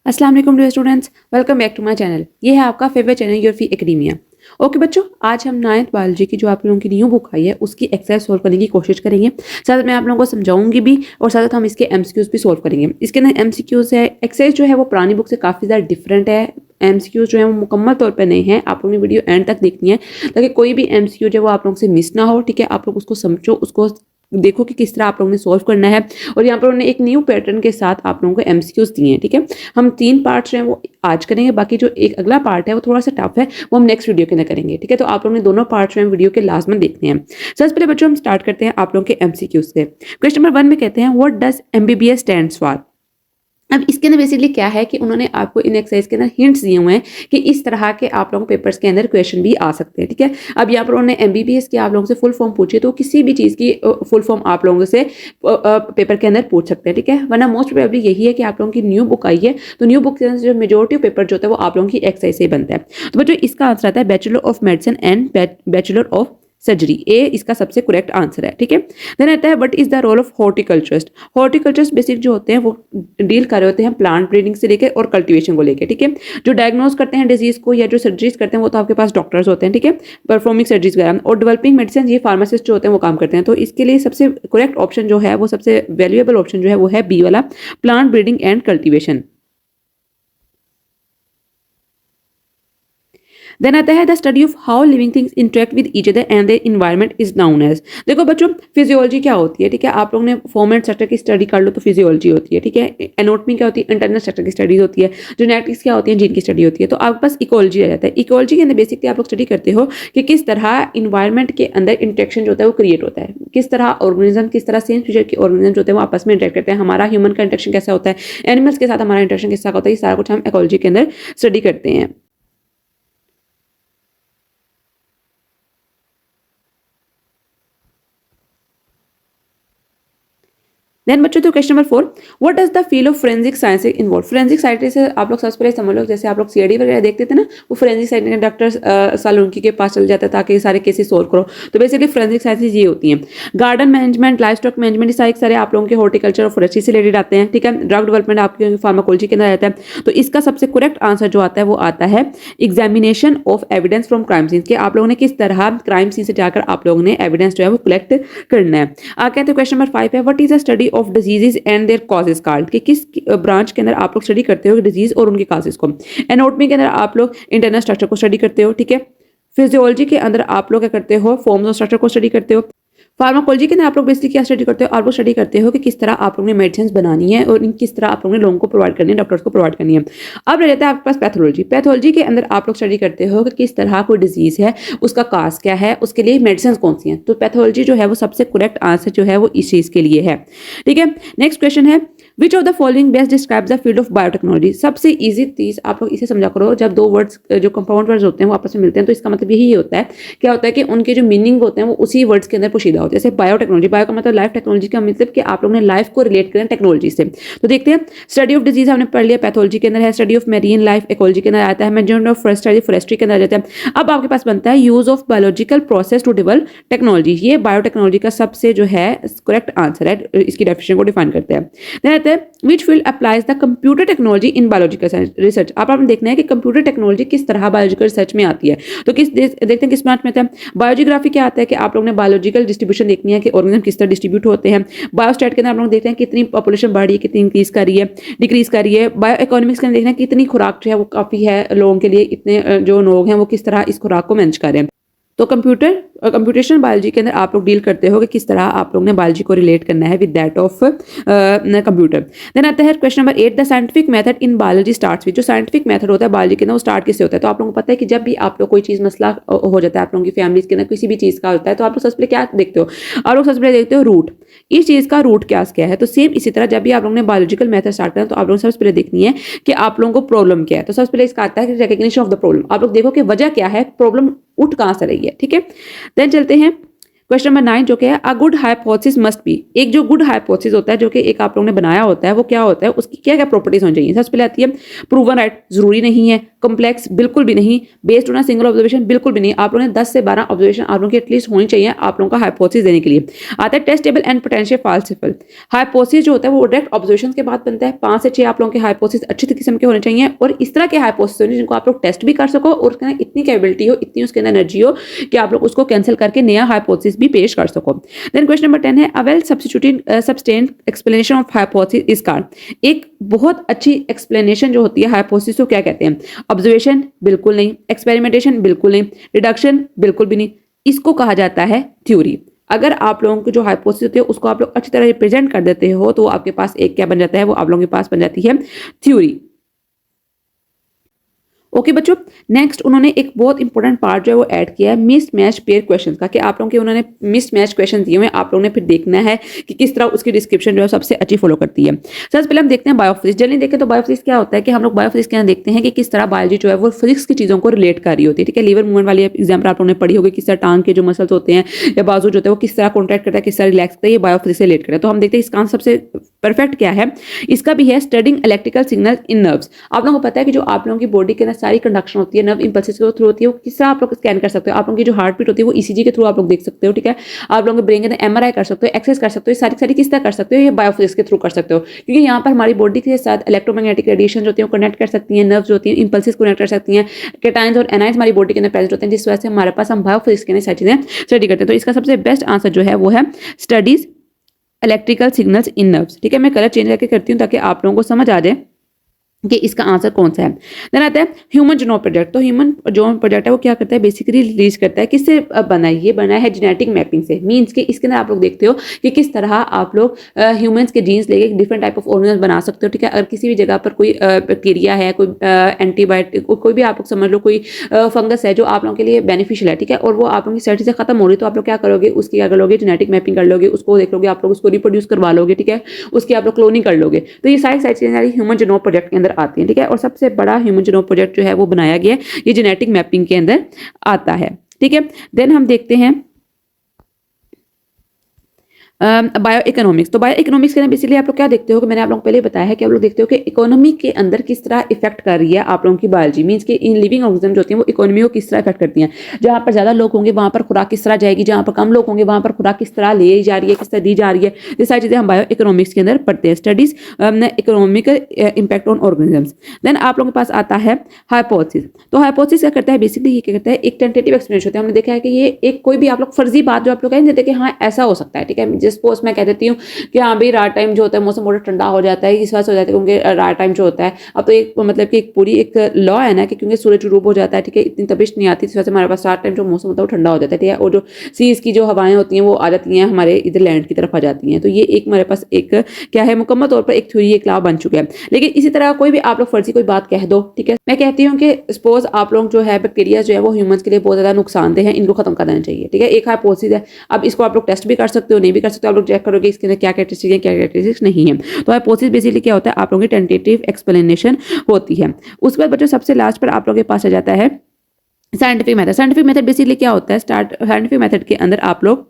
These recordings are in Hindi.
अस्सलाम वालेकुम dear students, welcome back to my channel. ये है आपका favourite channel your phi academia. Okay बच्चों, आज हम 9th बायोलॉजी की जो आप लोगों की न्यू बुक आई है उसकी एक्सरसाइज सोल्व करने की कोशिश करेंगे। साथ में आप लोगों को समझाऊंगी भी और साथ साथ हम इसके एमसीक्यूज भी सोल्व करेंगे। इसके अंदर एमसीक्यूज है, एक्सरसाइज जो है वो पुरानी बुक से काफ़ी ज़्यादा डिफरेंट है। एमसीक्यूज जो है वो मुकम्मल तौर पे नहीं है, आप लोगों ने वीडियो एंड तक देखनी है ताकि कोई भी एमसीक्यू जो है वो आप लोगों से मिस ना हो। ठीक है, आप लोग उसको समझो, उसको देखो कि किस तरह आप लोगों ने सोल्व करना है। और यहाँ पर उन्होंने एक न्यू पैटर्न के साथ आप लोगों को एमसीक्यूज दिए हैं। ठीक है, हम 3 पार्ट्स जो हैं वो आज करेंगे, बाकी जो एक अगला पार्ट है वो थोड़ा सा टफ है, वो हम नेक्स्ट वीडियो के अंदर करेंगे। ठीक है, तो आप लोगों ने दोनों पार्ट्स में वीडियो के लास्ट में देखने हैं। सबसे पहले बच्चों हम स्टार्ट करते हैं आप लोगों के एमसीक्यूज से। क्वेश्चन नंबर 1 में कहते हैं what does MBBS stands for. अब इसके अंदर बेसिकली क्या है कि उन्होंने आपको इन एक्सरसाइज के अंदर हिंट्स दिए हुए हैं कि इस तरह के आप लोगों के पेपर्स के अंदर क्वेश्चन भी आ सकते हैं। ठीक है, अब यहाँ पर उन्होंने एमबीबीएस की आप लोगों से फुल फॉर्म पूछी, तो किसी भी चीज़ की फुल फॉर्म आप लोगों से पेपर के अंदर पूछ सकते हैं। ठीक है, वरना मोस्ट प्रोबेबली यही है कि आप लोगों की न्यू बुक आई है, तो न्यू बुक के अंदर जो मेजोरिटी पेपर जो होता है वो आप लोगों की एक्सरसाइज से ही बनता है। तो बच्चों इसका आंसर आता है bachelor of medicine and bachelor of surgery. ए इसका सबसे करेक्ट आंसर है। ठीक है, देन आता है what is the role of horticulturist. Horticulturist basic जो होते हैं वो डील कर रहे होते हैं प्लांट ब्रीडिंग से लेकर और कल्टीवेशन को लेकर। ठीक है, जो डायग्नोज करते हैं डिजीज को या जो सर्जरीज करते हैं वो तो आपके पास डॉक्टर्स होते हैं। ठीक है, परफॉर्मिंग सर्जरीज वगैरह, और डेवलपिंग मेडिसिन ये फार्मासिस्ट जो होते हैं वो काम करते हैं। तो इसके लिए सबसे करेक्ट ऑप्शन जो है वो सबसे वैल्यूएबल ऑप्शन जो है वो है बी वाला, plant breeding and cultivation. Then आता है the study of how living things interact with each other and their environment is known as. देखो बच्चों फिजियोलॉजी क्या होती है। ठीक है, आप लोगों ने फॉर्म एंड स्ट्रक्चर की स्टडी कर लो तो फिजियोलॉजी होती है। ठीक है, एनाटॉमी क्या होती है, इंटरनल स्ट्रक्चर की स्टडीज होती है। जेनेटिक्स क्या होती है, जीन की स्टडी होती है। तो आपके पास इकोलॉजी आ जाता है। इकोलॉजी के अंदर बेसिकली आप लोग स्टडी करते हो कि किस तरह इन्वायरमेंट के अंदर इंटरेक्शन जो होता है वो क्रिएट होता है, किस तरह ऑर्गेनिज्म, किस तरह सेम फीचर के ऑर्गेनिज्म जो होते हैं वो आपस में इंटरेक्ट करते हैं। हमारा ह्यूमन का इंटरेक्शन कैसा होता है, एनिमल्स के साथ हमारा इंटरेक्शन कैसा होता है, ये सारा कुछ हम इकोलॉजी के अंदर स्टडी करते हैं। देन बच्चों तो question number 4, what does the field of forensic science involve. Forensic science से आप लोग सबसे पहले समझ लो, जैसे आप लोग सीआईडी वगैरह देखते थे ना, वो फोरेंसिक साइंस के डॉक्टर सालुंकी के पास चल जाता है ताकि सारे केसेस सोल्व करो। तो बेसिकली फोरेंसिक साइंसेज ये होती हैं। Garden management, life stock management, ये सारे आप लोगों के हॉर्टिकल्चर और फॉरेस्ट्री से रिलेटेड आते हैं। ठीक है, ड्रग डेवलपमेंट आपके फार्माकोलॉजी के अंदर आता है। तो इसका सबसे करेक्ट आंसर जो आता है वो आता है examination of evidence from crime scene, के आप लोगों ने किस तरह क्राइम सीन से जाकर आप लोगों ने एविडेंस जो है वो कलेक्ट करना है। आगे तो क्वेश्चन नंबर 5 है what is the study of diseases and their causes called, कि किस ब्रांच के अंदर आप लोग स्टडी करते हो डिजीज और उनके कॉजेज को। एनाटॉमी के अंदर आप लोग इंटरनल स्ट्रक्चर को स्टडी करते हो। ठीक है, फिजियोलॉजी के अंदर आप लोग क्या करते हो, फॉर्म्स और स्ट्रक्चर को स्टडी करते हो। फार्माकोलॉजी के अंदर आप लोग बेसिकली क्या स्टडी करते हो, आप लोग स्टडी करते हो कि किस तरह आप लोगों ने मेडिसिन बनानी है और किस तरह आप लोगों ने लोगों को प्रोवाइड करनी है, डॉक्टर्स को प्रोवाइड करनी है। अब रह जाता है आपके पास पैथोलॉजी। पैथोलॉजी के अंदर आप लोग स्टडी करते हो कि किस तरह कोई डिजीज है, उसका काज क्या है, उसके लिए मेडिसिन कौन सी हैं। तो पैथोलॉजी जो है वो सबसे करेक्ट आंसर जो है वो इस चीज के लिए है। ठीक है, नेक्स्ट क्वेश्चन है which of the following best describe the field of biotechnology. सबसे इजी चीज आप लोग इसे समझा करो, जब दो वर्ड्स जो कंपाउंड वर्ड्स होते हैं वो आपस में मिलते हैं तो इसका मतलब यही होता है, क्या होता है कि उनके जो मीनिंग होते हैं वो उसी वर्ड्स के अंदर पोशीदा होते हैं। जैसे बायोटेक्नोलॉजी, बायो का मतलब लाइफ, टेक्नोलॉजी का मतलब कि आप लोगों ने लाइफ को रिलेट करें टेक्नोलॉजी से। तो देखते हैं, स्टडी ऑफ डिजीज हमने पढ़ लिया, पैथोलॉजी के अंदर है। Study of marine life ecology के अंदर आता है। मैनेजमेंट ऑफ फॉरेस्ट्री के अंदर आ जाता है। अब आपके पास बनता है use of biological process to develop technology. ये बायोटेक्नोलॉजी का सबसे जो है करेक्ट आंसर है, इसकी डेफिनेशन को डिफाइन करते हैं। कहते हैं which field applies the computer technology in biological research. आपने देखना है कि कंप्यूटर टेक्नोलॉजी किस तरह बायोलॉजिकल रिसर्च में आती है। तो देखते हैं किस ब्रांच में आता है। बायोजियोग्राफी क्या आता है कि आप लोगों ने बायोलॉजिकल डिस्ट्रीब्यूशन देखनी है कि ऑर्गेनिज्म किस तरह डिस्ट्रीब्यूट होते हैं। बायोस्टैट के अंदर आप लोग देखते हैं कितनी पॉपुलेशन बढ़ रही है, कितनी इंक्रीज कर रही है, डिक्रीज कर रही है। बायो इकोनॉमिक्स के अंदर देखना है कितनी खुराक जो है वो काफी है लोगों के लिए, इतने जो लोग हैं वो किस तरह इस खुराक को मैनेज कर रहे हैं। तो कंप्यूटेशनल बायोलॉजी के अंदर आप लोग डील करते हो कि किस तरह आप लोग ने बायोलॉजी को रिलेट करना है with that of computer. Then आता है question number 8, the scientific method in biology starts with. जो साइंटिफिक मेथड होता है बायोलॉजी के अंदर वो स्टार्ट किससे होता है। तो आप लोगों को पता है कि जब भी आप लोग कोई चीज़ मसला हो जाता है आप लोगों की फैमिलीज के अंदर किसी भी चीज़ का होता है तो आप लोग सबसे पहले क्या देखते हो, आप लोग सबसे पहले देखते हो रूट, इस चीज़ का रूट क्या है। तो सेम इसी तरह जब भी आप लोगों ने बायोलॉजिकल मेथड स्टार्ट करना तो आप लोग सबसे पहले देखनी है कि आप लोगों को प्रॉब्लम क्या है। तो सबसे पहले इसका आता है रिकग्निशन ऑफ द प्रॉब्लम। आप लोग देखो कि वजह क्या है, प्रॉब्लम उठ कहाँ से रही है। ठीक है, देन चलते हैं क्वेश्चन नंबर 9 जो कि है a good hypothesis must be. एक जो गुड हाइपोथेसिस होता है जो कि एक आप लोगों ने बनाया होता है वो क्या होता है, उसकी क्या क्या प्रॉपर्टीज होनी चाहिए। सबसे पहले आती है प्रूवन राइट, जरूरी नहीं है। कॉम्प्लेक्स बिल्कुल भी नहीं, based on a single observation बिल्कुल भी नहीं। आप लोगों ने 10 से 12 ऑब्जर्वेशन आप लोगों की एटलीस्ट होनी चाहिए आप लोगों का हाइपोथेसिस देने के लिए। आता है टेस्टेबल एंड पोटेंशियल फाल्सिफल। हाइपोथेसिस जो होता है वो डायरेक्ट ऑब्जर्वेशन के बाद बनता है। 5 से 6 आप लोगों के हाइपोथेसिस अच्छी किस्म के होने चाहिए और इस तरह के हाइपोथेसिस होने जिनको आप लोग टेस्ट भी कर सको और उसके अंदर इतनी कैपेबिलिटी हो, इतनी उसके अंदर एनर्जी हो कि आप लोग उसको कैंसिल करके नया हाइपोथेसिस भी पेश कर सको। देन क्वेश्चन नंबर 10 है a well subtend explanation of hypothesis is called. एक बहुत अच्छी एक्सप्लेनेशन जो होती है हाइपोथेसिस को क्या कहते हैं? ऑब्जर्वेशन बिल्कुल नहीं, एक्सपेरिमेंटेशन बिल्कुल नहीं, डिडक्शन बिल्कुल भी नहीं, इसको कहा जाता है थ्योरी। अगर आप लोगों की जो हाइपोथेसिस होती है उसको आप लोग अच्छी तरह रिप्रेजेंट कर देते हो तो आपके पास एक क्या बन जाता है, वो आप लोगों के पास बन जाती है थ्योरी। ओके बच्चों, नेक्स्ट उन्होंने एक बहुत इंपॉर्टेंट पार्ट जो है वो ऐड किया है मिस मैच पेयर क्वेश्चन का, कि आप लोगों के उन्होंने मिस मैच क्वेश्चन दिए हुए हैं, आप लोगों ने फिर देखना है कि किस तरह उसकी डिस्क्रिप्शन जो है सबसे अच्छी फॉलो करती है। सबसे पहले हम देखते हैं बायोफिजिक्स। जनरली देखें तो बायोफिजिक्स क्या होता है कि हम लोग बायोफिजिक्स के अंदर देखते हैं कि किस तरह बायोलॉजी जो है वो फिजिक्स की चीज़ों को रिलेट कर रही होती है। ठीक है, लीवर मूवमेंट वाली एग्जाम्पल आप लोगों ने पढ़ी होगी, किस तरह टांग के जो मसल्स होते हैं या बाजू जो होता है वो किस तरह कॉन्ट्रैक्ट करता है, किस तरह रिलैक्स करता है, ये बायोफिजिक्स से रिलेट करता है। तो हम देखते हैं इसका आंसर सबसे परफेक्ट क्या है, इसका भी है स्टडिंग इलेक्ट्रिकल सिग्नल इन नर्व्स। आप लोगों को पता है कि जो आप लोगों की बॉडी के अंदर सारी कंडक्शन होती है नर्व इंपल्सेस के थ्रू होती है, वो किस तरह आप लोग स्कैन कर सकते हो। आप लोगों की जो हार्ट बीट होती है वो ईसीजी के थ्रू आप लोग देख सकते हो। ठीक है, आप लोगों के ब्रेन के अंदर एमआरआई कर सकते हो, एक्सरेस कर सकते हो, सारी सारी किस तरह कर सकते हो, ये बायोफिजिक्स के थ्रू कर सकते हो, क्योंकि यहाँ पर हमारी बॉडी के साथ इलेक्ट्रोमैग्नेटिक रेडिएशन जो होती है वो कनेक्ट कर सकती है, नर्व्स जो होती हैं इंपल्सेस कनेक्ट कर सकती हैं, केटाइंस और एनाइंस हमारी बॉडी के अंदर प्रेजेंट होते हैं, जिस वजह से हमारे पास हम बायोफिजिक्स के अंदर सारी चीजें स्टडी करते हैं। तो इसका सबसे बेस्ट आंसर जो है वो है studies electrical signals in nerves. ठीक है, मैं कलर चेंज करके करती हूँ ताकि आप लोगों को समझ आ जाए कि इसका आंसर कौन सा है। देन आता है ह्यूमन जीनोम प्रोजेक्ट। तो ह्यूमन जीनोम प्रोजेक्ट है वो क्या करता है, बेसिकली रिलीज करता है, किससे बना है, ये बना है जेनेटिक मैपिंग से। मींस के इसके अंदर आप लोग देखते हो कि किस तरह आप लोग ह्यूमंस के जीन्स लेके डिफरेंट टाइप ऑफ ऑर्गेनिज्म बना सकते हो। ठीक है, अगर किसी भी जगह पर कोई बैक्टीरिया है, कोई एंटीबायोटिक, कोई भी आप लोग समझ लो कोई फंगस है जो आप लोगों के लिए बेनिफिशियल है, ठीक है, और वो आप लोगों की सर्टी से खत्म हो रही है, तो आप लोग क्या करोगे, उसकी क्या कर लोगे, जेनेटिक मैपिंग कर लोगे, उसको देख लोगे, आप लोग उसको रिप्रोड्यूस करवा लोगे। ठीक है, उसकी आप लोग क्लोनिंग कर लोगे। तो ये सारी सारी चीजें ह्यूमन जीनोम प्रोजेक्ट के अंदर आती हैं। ठीक है, और सबसे बड़ा ह्यूमन जीनोम प्रोजेक्ट जो है वो बनाया गया ये जेनेटिक मैपिंग के अंदर आता है। ठीक है, देन हम देखते हैं बायो इकोनॉमिक्स। तो बायो इकोनॉमिक्स के अंदर बेसिकली आप लोग क्या देखते हो कि मैंने आप लोगों को पहले बताया है कि आप लोग देखते हो कि इकोनॉमी के अंदर किस तरह इफेक्ट कर रही है आप लोगों की बायोलॉजी। मींस के इन लिविंग ऑर्गेनिज्म जो होती हैं वो इकोनॉमी को किस तरह इफेक्ट करती हैं। जहां पर ज्यादा लोग होंगे वहां पर खुराक किस तरह जाएगी, जहां पर कम लोग होंगे वहां पर खुराक किस तरह ली जा रही है, किस तरह दी जा रही है। ये सारी चीजें हम बायो इकोनॉमिक्स के अंदर पढ़ते हैं, studies economical impact on organisms. Then आप लोगों के पास आता है हाइपोथेसिस। तो हाइपोथेसिस क्या करता है, बेसिकली ये क्या करता है, एक टेंटेटिव एक्सप्लेनेशन होता है। हमने देखा है कि ये एक कोई भी आप लोग फर्जी बात जो आप लोग कह देते हैं कि हाँ ऐसा हो सकता है। ठीक है, जिस पोस्ट मैं कह देती हूँ कि हाँ भाई रात टाइम जो होता है मौसम बहुत ठंडा हो जाता है, इस वजह से हो जाता है क्योंकि रात टाइम जो होता है, अब तो एक मतलब कि एक पूरी एक लॉ है ना कि क्योंकि सूरज डूब हो जाता है, ठीक है, इतनी तबिश नहीं आती, इस वजह से हमारे पास रात टाइम जो मौसम होता है वो ठंडा हो जाता है। ठीक है, और जो सीज की जो हवाएं होती हैं वो आ जाती हैं हमारे इधर लैंड की तरफ आ जाती हैं। तो ये एक हमारे पास एक क्या है, मुकम्मल तौर पर एक थ्योरी, एक लॉ बन चुका है। लेकिन इसी तरह कोई भी आप लोग फर्जी कोई बात कह दो, ठीक है, मैं कहती हूँ कि सपोज आप लोग जो है बैक्टीरिया जो है वो ह्यूमंस के लिए बहुत ज्यादा नुकसानदेह है, इनको खत्म कर देना चाहिए। ठीक है, एक हाइपोथेसिस है। अब इसको आप लोग टेस्ट भी कर सकते हो, नहीं भी कर सकते हो, आप लोग चेक करोगे इसके अंदर क्या कैरेक्टरिस्टिक है, क्या कैरेक्टरिस्टिक्स नहीं है। तो हाइपोथेसिस बेसिकली क्या होता है, आप लोगों की टेंटेटिव एक्सप्लेनेशन होती है। उसके बाद बच्चों सबसे लास्ट पर आप लोगों के पास आ जाता है scientific method. Scientific method basically क्या होता है, साइंटिफिक मेथड के अंदर आप लोग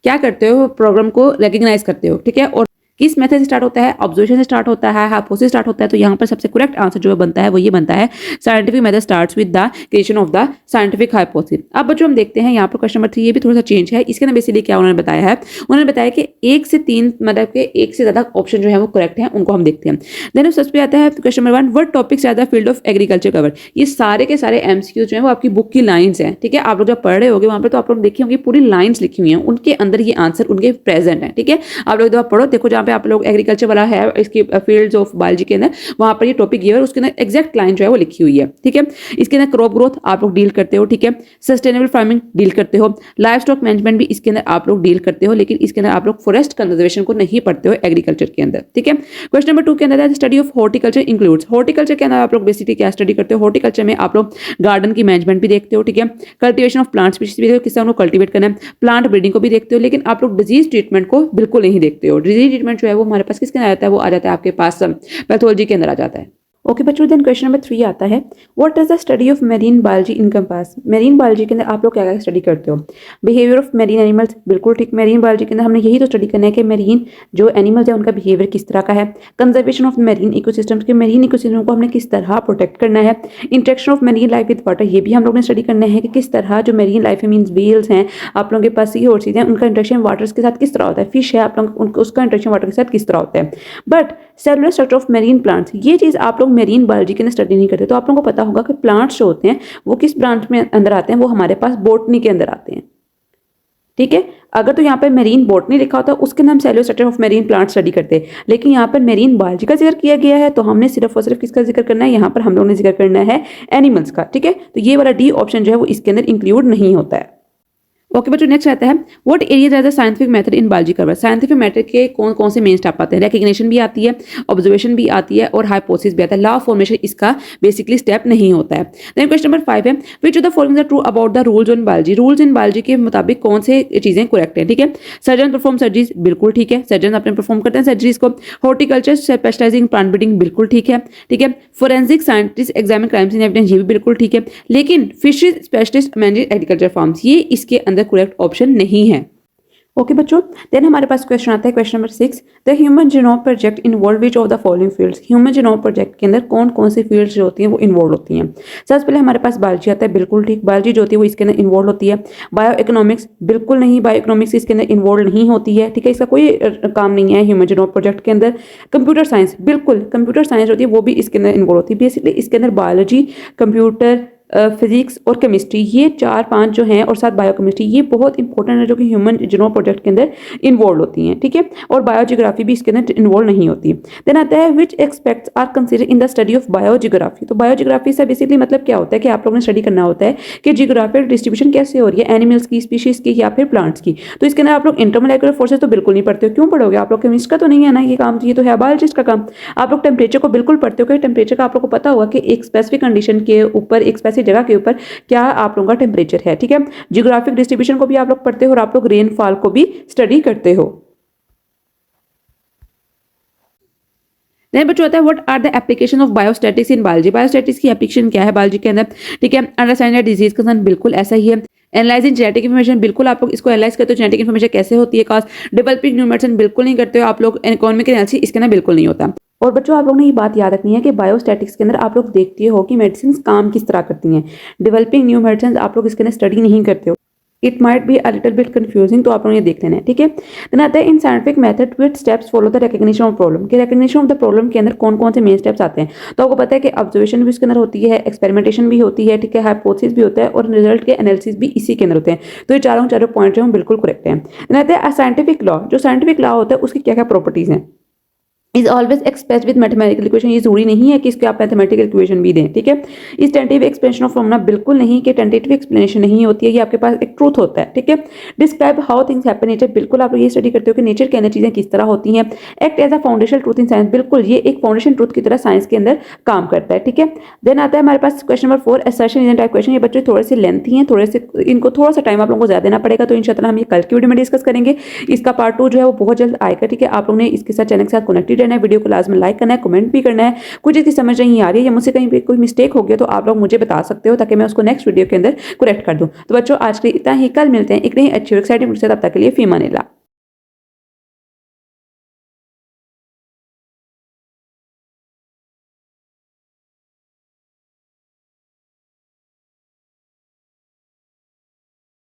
क्या करते हो, प्रोग्राम को रिकॉग्नाइज करते हो। ठीक है, और किस मेथड से स्टार्ट होता है, ऑब्जर्वेशन से स्टार्ट होता है, हाइपोथेसिस स्टार्ट होता है। तो यहाँ पर सबसे करेक्ट आंसर जो बनता है वो ये बनता है scientific method starts with the creation of the scientific hypothesis. अब बच्चों हम देखते हैं यहाँ पर क्वेश्चन नंबर 3, ये भी थोड़ा सा चेंज है। इसके अंदर बेसिकली क्या उन्होंने बताया है, उन्होंने बताया कि 1 से 3 मतलब के 1 से ज्यादा ऑप्शन जो है वो करेक्ट है, उनको हम देखते हैं। देन सबसे पे आता है question number 1, what topics are the field of agriculture cover. ये सारे के सारे एमसीक्यूज जो है वो आपकी बुक की लाइन्स हैं। ठीक है, आप लोग जब पढ़ रहे होंगे वहां पर तो आप लोग देखी होंगी पूरी लाइन्स लिखी हुई हैं, उनके अंदर ये आंसर उनके प्रेजेंट है। ठीक है, आप लोग जब पढ़ो देखो जहाँ पे आप लोग एग्रीकल्चर वाला है इसकी फील्ड्स ऑफ बायोलॉजी के अंदर, वहां पर ये टॉपिक ये है और उसके अंदर एग्जैक्ट लाइन जो है वो लिखी हुई है। ठीक है, इसके अंदर क्रॉप ग्रोथ आप लोग डील करते हो। ठीक है, सस्टेनेबल फार्मिंग डील करते हो, लाइव स्टॉक मैनेजमेंट भी इसके अंदर आप लोग डील करते हो, लेकिन इसके अंदर आप लोग फॉरेस्ट कंजर्वेशन को नहीं पढ़ते हो एग्रीकल्चर के अंदर। ठीक है, क्वेश्चन नंबर 2 के अंदर study of horticulture includes. Horticulture के अंदर आप लोग बेसिकली क्या स्टडी करते हो, हॉर्टिकल्चर में आप लोग गार्डन की मैनेजमेंट भी देखते हो। ठीक है, कल्टिवेशन ऑफ प्लांट स्पीशीज भी देखते हो, किस तरह उनको कल्टिवेट करना है, प्लांट ब्रीडिंग को भी देखते हो, लेकिन आप लोग डिजीज ट्रीटमेंट को बिल्कुल नहीं देखते हो। डिजीज ट्रीटमेंट जो है वो हमारे पास किसके अंदर आता है, वो आ जाता है आपके पास पैथोलॉजी के अंदर आ जाता है। ओके बच्चों, देन क्वेश्चन नंबर 3 आता है, what is the study of marine biology encompass. Marine biology के अंदर आप लोग क्या क्या स्टडी करते हो? बिहेवियर ऑफ मेरीन एनिमल्स, बिल्कुल ठीक। मेरीन बायोलॉजी के अंदर हमने यही तो स्टडी करना है कि मेरीन जो एनिमल्स है उनका बिहेवियर किस तरह का है। कंजर्वेशन ऑफ मेरीन इकोसिस्टम्स के मेरीन इकोसिस्टम को हमने किस तरह प्रोटेक्ट करना है। Interaction of marine life with water, ये भी हम लोग ने स्टडी करना है कि किस तरह जो मेरीन लाइफ है, मीन्स व्हेल्स हैं, आप लोगों के पास सी हॉर्सेस हैं, उनका इंटरेक्शन वाटर्स के साथ किस तरह होता है। फिश है, आप लोग उसका इंटरेक्शन वाटर के साथ किस तरह होता है। But cellular structure of marine plants, ये चीज़ आप लोग मेरीन बायोलॉजी के अंदर स्टडी नहीं करते। तो आप लोगों को पता होगा कि प्लांट्स जो होते हैं वो किस ब्रांच में अंदर आते हैं, वो हमारे पास बॉटनी के अंदर आते हैं। ठीक है, अगर तो यहाँ पर मेरीन बॉटनी लिखा होता है उसके नाम cellular structure of marine plant study करते हैं, लेकिन यहाँ पर मेरीन बायोलॉजी का जिक्र किया गया है तो हमने सिर्फ और सिर्फ किसका जिक्र करना है, यहाँ पर हम लोग ने जिक्र करना है एनिमल्स का। ठीक है, तो ये वाला डी ऑप्शन जो है वो इसके अंदर इंक्लूड नहीं होता है। ओके बच्चों, नेक्स्ट आता है, what areas are the scientific method in biology cover. Scientific method के कौन कौन से मेन स्टेप आते हैं? रिकग्निशन भी आती है, ऑब्जर्वेशन भी आती है और हाइपोथेसिस भी आता है। लॉ ऑफ फॉर्मेशन इसका बेसिकली स्टेप नहीं होता है। देन क्वेश्चन नंबर 5 है, which of the following are true about the rules in biology. Rules in biology के मुताबिक कौन से चीजें करेक्ट है? ठीक है, सर्जन परफॉर्म सर्जरीज, बिल्कुल ठीक है, सर्जन अपने परफॉर्म करते हैं सर्जरीज को। हॉर्टिकल्चर स्पेशलाइजिंग प्लांट ब्रीडिंग, बिल्कुल ठीक है। ठीक है, फोरेंसिक साइंटिस्ट एग्जामिन क्राइम्स इन एविडेंस, ये भी बिल्कुल ठीक है। लेकिन fisheries specialist manage agriculture farms, ये इसके अंदर करेक्ट ऑप्शन नहीं है। ओके बच्चों, देन हमारे पास क्वेश्चन आता है question number 6, the human genome project involve which of the following fields. Human genome project के अंदर कौन कौन सी फील्ड्स जो होती हैं वो इन्वॉल्व होती हैं। सबसे पहले हमारे पास बायोलॉजी आता है, बिल्कुल ठीक, बायोलॉजी जो होती है वो इसके अंदर इन्वॉल्व होती है। बायो इकोनॉमिक्स, बिल्कुल नहीं, बायो इकोनॉमिक्स इसके अंदर इन्वॉल्व नहीं होती है। ठीक है, इसका कोई काम नहीं है ह्यूमन जीनोम प्रोजेक्ट के अंदर। कंप्यूटर साइंस, बिल्कुल कंप्यूटर साइंस होती है वो भी इसके अंदर इन्वॉल्व होती है। बेसिकली इसके अंदर बायोलॉजी, कंप्यूटर, फिजिक्स और केमिस्ट्री, ये 4-5 जो हैं, और साथ बायोकेमिस्ट्री, ये बहुत इंपॉर्टेंट है जो कि ह्यूमन जीनोम प्रोजेक्ट के अंदर इन्वॉल्व होती हैं। ठीक है, और बायोजियोग्राफी भी इसके अंदर इन्वॉल्व नहीं होती। देन आता है, which expects are consider in the study of biogeography. तो बायोजियोग्राफी से बेसिकली मतलब क्या होता है कि आप लोगों ने स्टडी करना होता है कि जियोग्राफिकल डिस्ट्रीब्यूशन कैसे हो रही है एनिमल्स की, स्पीशीज की या फिर प्लांट्स की। तो इसके अंदर आप लोग इंटरमोलेकुलर फोर्सेस तो बिल्कुल नहीं पढ़ते हो। क्यों पढ़ोगे? आप लोग केमिस्ट का तो नहीं है ना ये काम, ये तो है बायोलॉजिस्ट का काम। आप लोग टेम्परेचर को बिल्कुल पढ़ते हो कि टेम्परेचर का आप लोग को पता होगा कि एक स्पेसिफिक कंडीशन के ऊपर, एक स्पेसिफिक जगह के ऊपर क्या आप लोगों का टेम्परेचर है। ठीक है, जियोग्राफिक डिस्ट्रीब्यूशन को भी आप लोग पढ़ते हो और आप लोग रेनफॉल को भी स्टडी करते हो। बच्चों आता है, what are the application of biostatics in biology. Biostatics की एप्लीकेशन क्या है बायोलॉजी के अंदर? ठीक है, अंडरस्टैंडिंग डिजीज कंसर्न, बिल्कुल ऐसा ही है। एनालाइजिंग जेनेटिक इन्फॉर्मेशन, बिल्कुल आप लोग इसको एनालाइज करते हो, जेनेटिक इन्फॉर्मेशन कैसे होती है कॉज। डेवलपिंग न्यू मेडिसिन, बिल्कुल नहीं करते हो आप लोग। इकोनॉमिक एनालिसिस इसके अंदर बिल्कुल नहीं होता। और बच्चों आप लोग ने ये बात याद रखनी है कि बायोस्टैटिक्स के अंदर आप लोग देखते हो कि मेडिसिन काम किस तरह करती हैं। डेवलपिंग न्यू मेडिसिन आप लोग इसके अंदर स्टडी नहीं करते हो। It might be a little bit confusing, तो आप लोग ये देख लेना है। ठीक है, देन आता है, in scientific method which steps follow the recognition of problem. कि रिकग्निशन ऑफ द प्रॉब्लम के अंदर कौन कौन से मेन स्टेप्स आते हैं? तो आपको पता है कि ऑब्जर्वेशन भी इसके अंदर होती है, एक्सपेरिमेंटेशन भी होती है, ठीक है, हाइपोथेसिस भी होता है और रिजल्ट के एनालिसिस भी इसी के अंदर होते हैं। तो ये चारों पॉइंट जो हैं बिल्कुल करेक्ट हैं। देन आता है, साइंटिफिक लॉ, जो साइंटिफिक लॉ होता है उसकी क्या क्या प्रॉपर्टीज हैं। Is always express with mathematical equation, ये जरूरी नहीं है कि इसके आप मैथमेटिकल इक्वेशन भी दें। ठीक है, इस टेंटेटिव एक्सप्लेनेशन ऑफ फॉर्मूला, बिल्कुल नहीं कि टेंटेटिव एक्सप्लेनेशन नहीं होती है, ये आपके पास एक ट्रूथ होता है। ठीक है, describe how things happen nature, बिल्कुल आप लोग ये स्टडी करते हो कि नेचर के अंदर चीजें किस तरह होती हैं। Act as a foundation truth in science, बिल्कुल ये एक फाउंडेशन ट्रूथ की तरह साइंस के अंदर काम करता है। ठीक है, देन आता है हमारे पास question number 4, assertion is an type question. ये बच्चे थोड़े से लेंथी हैं, थोड़े से इनको थोड़ा सा टाइम आप लोगों को ज्यादा देना पड़ेगा, तो इंशाल्लाह हम ये कल की वीडियो में डिस्कस करेंगे। इसका पार्ट 2 जो है वो बहुत जल्द आएगा। ठीक है, आप लोगों ने इसके साथ चैनल के साथ कनेक्टेड रहना है, वीडियो को लाजमी लाइक करना है, कमेंट भी करना है। कुछ इसकी समझ नहीं आ रही है या मुझसे कहीं पे कोई मिस्टेक हो गया तो आप लोग मुझे बता सकते हो ताकि मैं उसको नेक्स्ट वीडियो के अंदर करेक्ट कर दूं। तो बच्चों आज के लिए इतना ही, कल मिलते हैं एक नई अच्छी और एक्साइटिंग वीडियो से, तब तक के लिए फी अमान अल्लाह।